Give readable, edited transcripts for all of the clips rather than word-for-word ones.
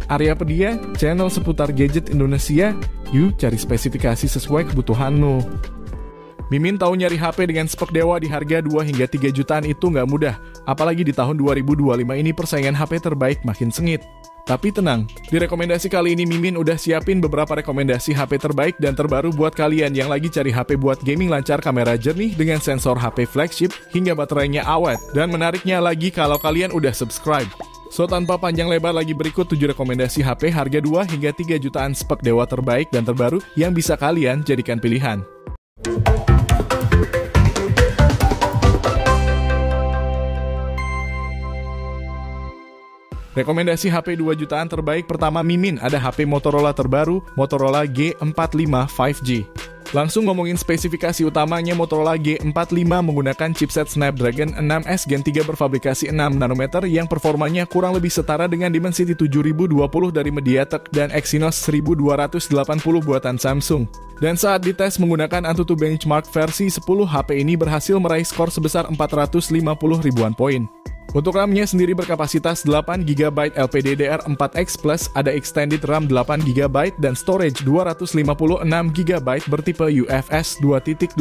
Aryapedia, channel seputar gadget Indonesia. Yuk cari spesifikasi sesuai kebutuhanmu. Mimin tahu nyari HP dengan spek dewa di harga 2 hingga 3 jutaan itu nggak mudah. Apalagi di tahun 2025 ini persaingan HP terbaik makin sengit. Tapi tenang, di rekomendasi kali ini Mimin udah siapin beberapa rekomendasi HP terbaik dan terbaru buat kalian yang lagi cari HP buat gaming lancar, kamera jernih dengan sensor HP flagship hingga baterainya awet. Dan menariknya lagi kalau kalian udah subscribe. So tanpa panjang lebar lagi berikut 7 rekomendasi HP harga 2 hingga 3 jutaan spek dewa terbaik dan terbaru yang bisa kalian jadikan pilihan. Rekomendasi HP 2 jutaan terbaik pertama Mimin ada HP Motorola terbaru, Motorola G45 5G. Langsung ngomongin spesifikasi utamanya, Motorola G45 menggunakan chipset Snapdragon 6S Gen 3 berfabrikasi 6 nanometer yang performanya kurang lebih setara dengan Dimensity 7020 dari MediaTek dan Exynos 1280 buatan Samsung. Dan saat dites menggunakan AnTuTu benchmark versi 10, HP ini berhasil meraih skor sebesar 450 ribuan poin. Untuk RAM-nya sendiri berkapasitas 8GB LPDDR4X+, ada extended RAM 8GB dan storage 256GB bertipe UFS 2.2.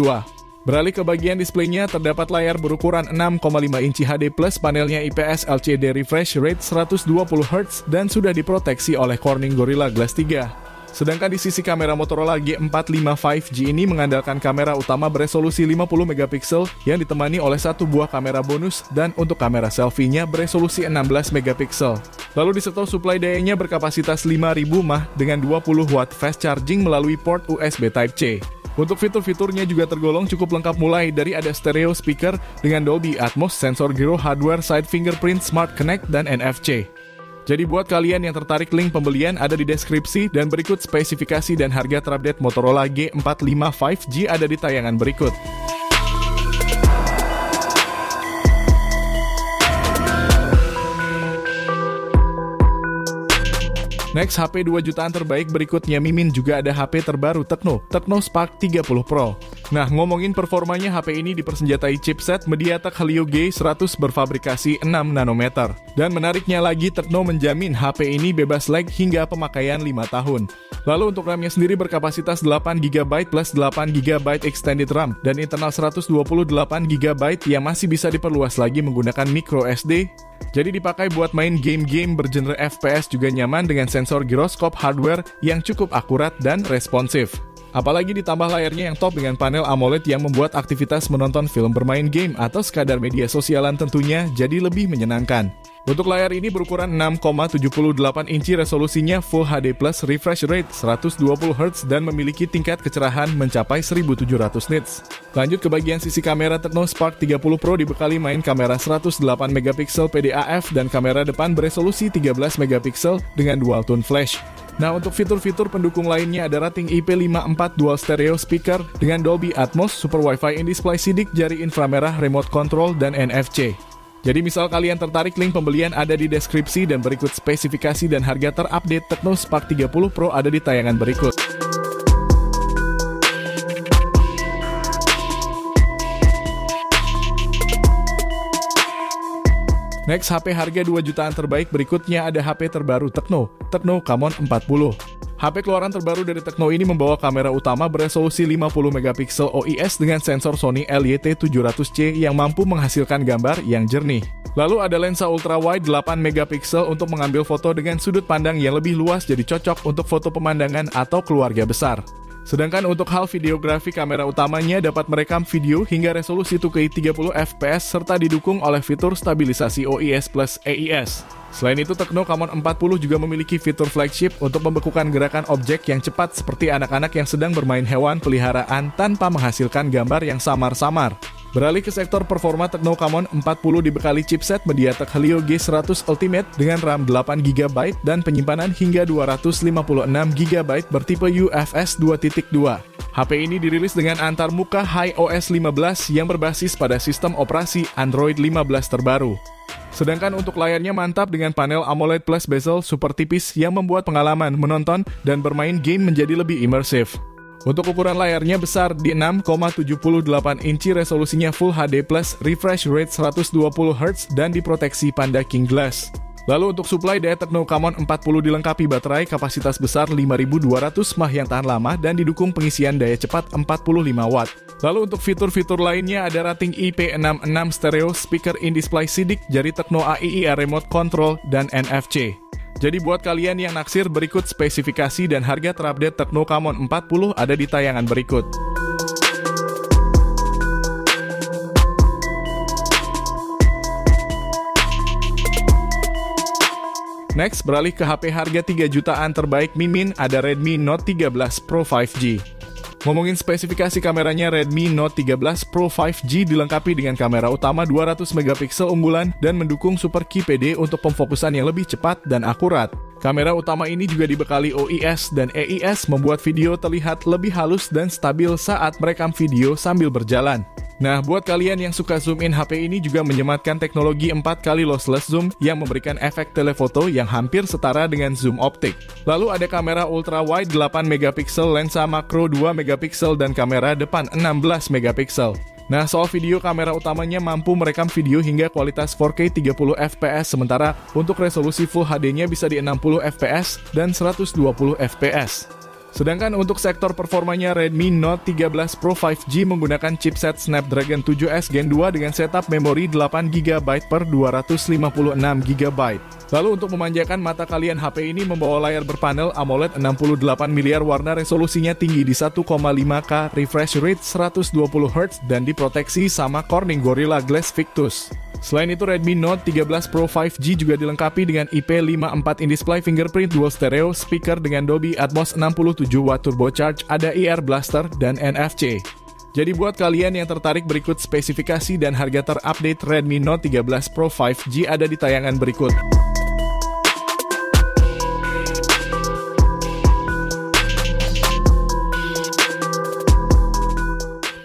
Beralih ke bagian displaynya, terdapat layar berukuran 6,5 inci HD+, panelnya IPS LCD refresh rate 120Hz dan sudah diproteksi oleh Corning Gorilla Glass 3. Sedangkan di sisi kamera, Motorola G45 5G ini mengandalkan kamera utama beresolusi 50MP yang ditemani oleh satu buah kamera bonus dan untuk kamera selfie-nya beresolusi 16MP. Lalu disertai suplai dayanya berkapasitas 5000 mAh dengan 20W fast charging melalui port USB Type-C. Untuk fitur-fiturnya juga tergolong cukup lengkap, mulai dari ada stereo speaker dengan Dolby Atmos, sensor gyro hardware, side fingerprint, smart connect, dan NFC. Jadi buat kalian yang tertarik, link pembelian ada di deskripsi dan berikut spesifikasi dan harga terupdate Motorola G45 5G ada di tayangan berikut. Next, HP 2 jutaan terbaik berikutnya Mimin juga ada HP terbaru Tecno Spark 30 Pro. Nah, ngomongin performanya, HP ini dipersenjatai chipset MediaTek Helio G100 berfabrikasi 6 nanometer. Dan menariknya lagi, Tecno menjamin HP ini bebas lag hingga pemakaian 5 tahun. Lalu untuk RAM-nya sendiri berkapasitas 8GB plus 8GB extended RAM dan internal 128GB yang masih bisa diperluas lagi menggunakan microSD. Jadi dipakai buat main game-game bergenre FPS juga nyaman dengan sensor gyroscope hardware yang cukup akurat dan responsif. Apalagi ditambah layarnya yang top dengan panel AMOLED yang membuat aktivitas menonton film, bermain game, atau sekadar media sosialan tentunya jadi lebih menyenangkan. Untuk layar ini berukuran 6,78 inci, resolusinya Full HD Plus, refresh rate 120Hz dan memiliki tingkat kecerahan mencapai 1700 nits. Lanjut ke bagian sisi kamera, Tecno Spark 30 Pro dibekali main kamera 108MP PDAF dan kamera depan beresolusi 13MP dengan dual tone flash. Nah, untuk fitur-fitur pendukung lainnya ada rating IP54 dual stereo speaker dengan Dolby Atmos, Super Wi-Fi in-display sidik, jari inframerah, remote control, dan NFC. Jadi misal kalian tertarik, link pembelian ada di deskripsi dan berikut spesifikasi dan harga terupdate Tecno Spark 30 Pro ada di tayangan berikut. Next, HP harga 2 jutaan terbaik berikutnya ada HP terbaru Tecno Camon 40. HP keluaran terbaru dari Tecno ini membawa kamera utama beresolusi 50MP OIS dengan sensor Sony LYT700C yang mampu menghasilkan gambar yang jernih. Lalu ada lensa ultrawide 8MP untuk mengambil foto dengan sudut pandang yang lebih luas, jadi cocok untuk foto pemandangan atau keluarga besar. Sedangkan untuk hal videografi, kamera utamanya dapat merekam video hingga resolusi 2K 30fps serta didukung oleh fitur stabilisasi OIS plus AIS. Selain itu, Tecno Camon 40 juga memiliki fitur flagship untuk membekukan gerakan objek yang cepat seperti anak-anak yang sedang bermain hewan peliharaan tanpa menghasilkan gambar yang samar-samar. Beralih ke sektor performa, Tecno Camon 40 dibekali chipset MediaTek Helio G100 Ultimate dengan RAM 8GB dan penyimpanan hingga 256GB bertipe UFS 2.2. HP ini dirilis dengan antarmuka HiOS 15 yang berbasis pada sistem operasi Android 15 terbaru. Sedangkan untuk layarnya mantap dengan panel AMOLED plus bezel super tipis yang membuat pengalaman menonton dan bermain game menjadi lebih imersif. Untuk ukuran layarnya besar di 6,78 inci, resolusinya Full HD+, refresh rate 120Hz dan diproteksi Panda King Glass. Lalu untuk suplai daya Tecno Camon 40 dilengkapi baterai kapasitas besar 5200 mAh yang tahan lama dan didukung pengisian daya cepat 45 Watt. Lalu untuk fitur-fitur lainnya ada rating IP66 stereo, speaker in-display sidik, jari Tecno AII remote control, dan NFC. Jadi buat kalian yang naksir, berikut spesifikasi dan harga terupdate Tecno Camon 40 ada di tayangan berikut. Next, beralih ke HP harga 3 jutaan terbaik Mimin, ada Redmi Note 13 Pro 5G. Ngomongin spesifikasi kameranya, Redmi Note 13 Pro 5G dilengkapi dengan kamera utama 200 megapiksel unggulan dan mendukung Super QPD untuk pemfokusan yang lebih cepat dan akurat. Kamera utama ini juga dibekali OIS dan EIS, membuat video terlihat lebih halus dan stabil saat merekam video sambil berjalan. Nah, buat kalian yang suka zoom in, HP ini juga menyematkan teknologi 4 kali lossless zoom yang memberikan efek telefoto yang hampir setara dengan zoom optik. Lalu ada kamera ultra wide 8 megapiksel, lensa makro 2 megapiksel, dan kamera depan 16 megapiksel. Nah, soal video, kamera utamanya mampu merekam video hingga kualitas 4K 30 fps, sementara untuk resolusi Full HD-nya bisa di 60 fps dan 120 fps. Sedangkan untuk sektor performanya, Redmi Note 13 Pro 5G menggunakan chipset Snapdragon 7S Gen 2 dengan setup memori 8GB per 256GB. Lalu untuk memanjakan mata kalian, HP ini membawa layar berpanel AMOLED 68 miliar warna, resolusinya tinggi di 1,5K, refresh rate 120Hz, dan diproteksi sama Corning Gorilla Glass Victus. Selain itu, Redmi Note 13 Pro 5G juga dilengkapi dengan IP54 in-display fingerprint, dual stereo, speaker dengan Dolby Atmos 67W turbocharge, ada IR Blaster, dan NFC. Jadi buat kalian yang tertarik, berikut spesifikasi dan harga terupdate Redmi Note 13 Pro 5G ada di tayangan berikut.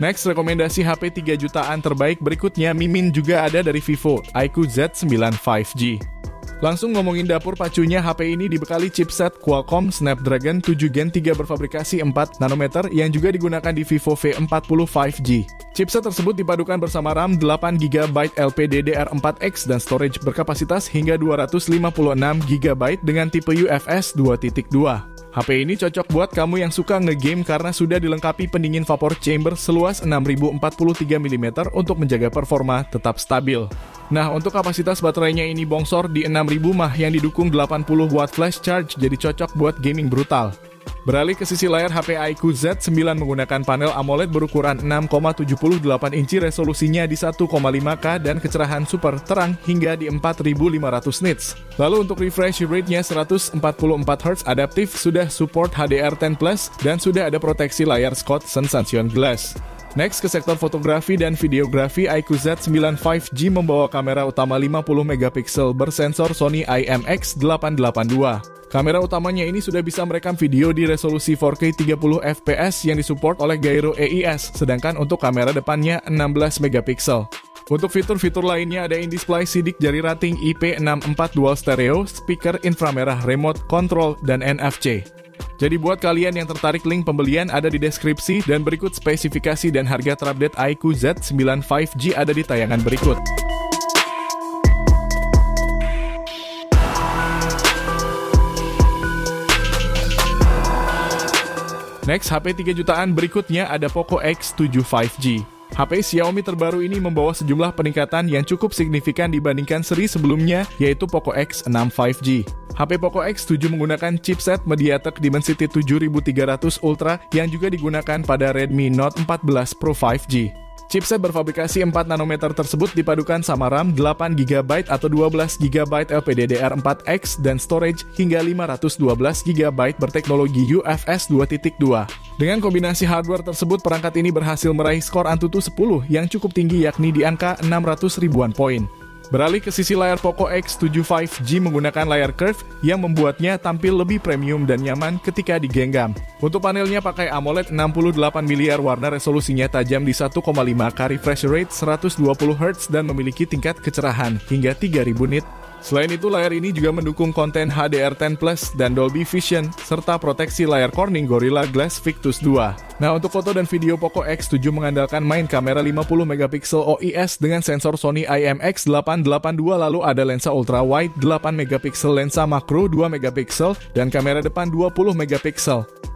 Next, rekomendasi HP 3 jutaan terbaik berikutnya Mimin juga ada dari Vivo, iQOO Z9 5G. Langsung ngomongin dapur pacunya, HP ini dibekali chipset Qualcomm Snapdragon 7 Gen 3 berfabrikasi 4 nanometer yang juga digunakan di Vivo V40 5G. Chipset tersebut dipadukan bersama RAM 8GB LPDDR4X dan storage berkapasitas hingga 256GB dengan tipe UFS 2.2. HP ini cocok buat kamu yang suka nge-game karena sudah dilengkapi pendingin vapor chamber seluas 6043 mm untuk menjaga performa tetap stabil. Nah, untuk kapasitas baterainya ini bongsor di 6000 mAh yang didukung 80 watt flash charge, jadi cocok buat gaming brutal. Beralih ke sisi layar, HP iQOO Z9 menggunakan panel AMOLED berukuran 6,78 inci, resolusinya di 1,5K dan kecerahan super terang hingga di 4500 nits. Lalu untuk refresh rate-nya 144Hz adaptif, sudah support HDR10+, dan sudah ada proteksi layar Scott Sensation Glass. Next, ke sektor fotografi dan videografi, iQOO Z9 5G membawa kamera utama 50 megapiksel bersensor Sony IMX882. Kamera utamanya ini sudah bisa merekam video di resolusi 4K 30 fps yang disupport oleh gyro EIS, sedangkan untuk kamera depannya 16 megapiksel. Untuk fitur-fitur lainnya ada in-display sidik, jari rating IP64 dual stereo, speaker inframerah remote control, dan NFC. Jadi buat kalian yang tertarik, link pembelian ada di deskripsi, dan berikut spesifikasi dan harga terupdate iQOO Z9 5G ada di tayangan berikut. Next, HP 3 jutaan berikutnya ada Poco X7 5G. HP Xiaomi terbaru ini membawa sejumlah peningkatan yang cukup signifikan dibandingkan seri sebelumnya, yaitu Poco X6 5G. HP Poco X7 menggunakan chipset MediaTek Dimensity 7300 Ultra yang juga digunakan pada Redmi Note 14 Pro 5G. Chipset berfabrikasi 4 nanometer tersebut dipadukan sama RAM 8GB atau 12GB LPDDR4X dan storage hingga 512GB berteknologi UFS 2.2. Dengan kombinasi hardware tersebut, perangkat ini berhasil meraih skor Antutu 10 yang cukup tinggi, yakni di angka 600 ribuan poin. Beralih ke sisi layar, Poco X7 5G menggunakan layar curve yang membuatnya tampil lebih premium dan nyaman ketika digenggam. Untuk panelnya pakai AMOLED 68 miliar warna, resolusinya tajam di 1,5K, refresh rate 120Hz, dan memiliki tingkat kecerahan hingga 3000 nit. Selain itu, layar ini juga mendukung konten HDR10 Plus dan Dolby Vision, serta proteksi layar Corning Gorilla Glass Victus 2. Nah, untuk foto dan video Poco X7 mengandalkan main kamera 50MP OIS dengan sensor Sony IMX882, lalu ada lensa ultra wide 8MP, lensa makro 2MP, dan kamera depan 20MP.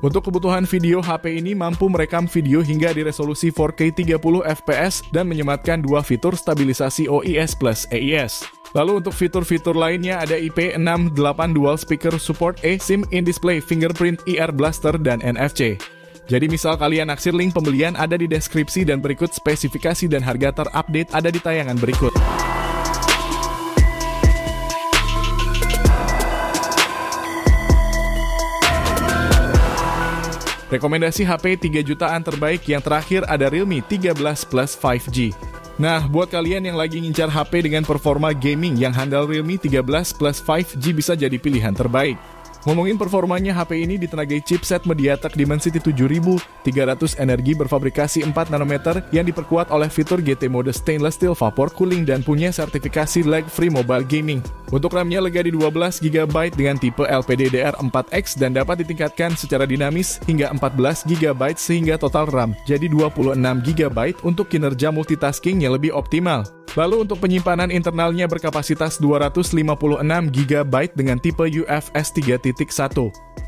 Untuk kebutuhan video, HP ini mampu merekam video hingga di resolusi 4K 30fps dan menyematkan dua fitur stabilisasi OIS plus AIS. Lalu untuk fitur-fitur lainnya ada IP68 Dual Speaker Support eSIM in-display fingerprint ear blaster dan NFC. Jadi misal kalian naksir, link pembelian ada di deskripsi dan berikut spesifikasi dan harga terupdate ada di tayangan berikut. Rekomendasi HP 3 jutaan terbaik yang terakhir ada Realme 13 Plus 5G. Nah, buat kalian yang lagi ngincar HP dengan performa gaming yang handal, Realme 13 Plus 5G bisa jadi pilihan terbaik. Ngomongin performanya, HP ini ditenagai chipset MediaTek Dimensity 7300 energi berfabrikasi 4 nanometer yang diperkuat oleh fitur GT mode stainless steel vapor cooling dan punya sertifikasi lag-free mobile gaming. Untuk RAM-nya lega di 12GB dengan tipe LPDDR4X dan dapat ditingkatkan secara dinamis hingga 14GB sehingga total RAM jadi 26GB untuk kinerja multitasking yang lebih optimal. Lalu untuk penyimpanan internalnya berkapasitas 256GB dengan tipe UFS 3.1.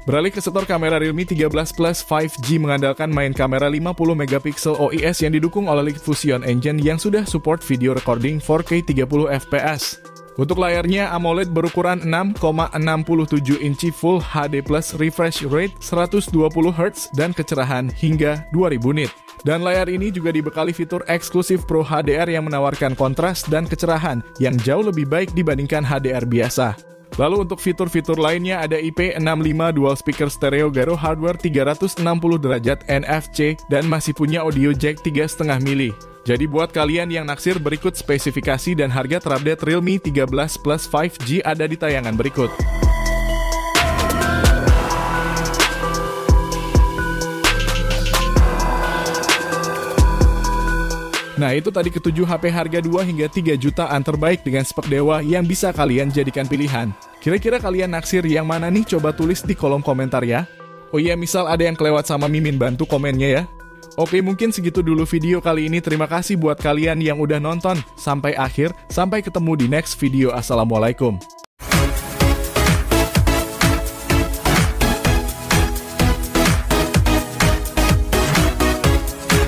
Beralih ke sektor kamera, Realme 13 Plus 5G mengandalkan main kamera 50MP OIS yang didukung oleh Liquid Fusion Engine yang sudah support video recording 4K 30fps. Untuk layarnya AMOLED berukuran 6,67 inci Full HD Plus refresh rate 120Hz dan kecerahan hingga 2000 nit. Dan layar ini juga dibekali fitur eksklusif Pro HDR yang menawarkan kontras dan kecerahan yang jauh lebih baik dibandingkan HDR biasa. Lalu untuk fitur-fitur lainnya ada IP65 Dual Speaker Stereo Garo Hardware 360 derajat NFC dan masih punya audio jack 3,5 mili. Jadi buat kalian yang naksir, berikut spesifikasi dan harga terupdate Realme 13 Plus 5G ada di tayangan berikut. Nah, itu tadi ketujuh HP harga 2 hingga 3 jutaan terbaik dengan spek dewa yang bisa kalian jadikan pilihan. Kira-kira kalian naksir yang mana nih? Coba tulis di kolom komentar ya. Oh iya, misal ada yang kelewat sama Mimin, bantu komennya ya. Oke, mungkin segitu dulu video kali ini. Terima kasih buat kalian yang udah nonton sampai akhir. Sampai ketemu di next video. Assalamualaikum.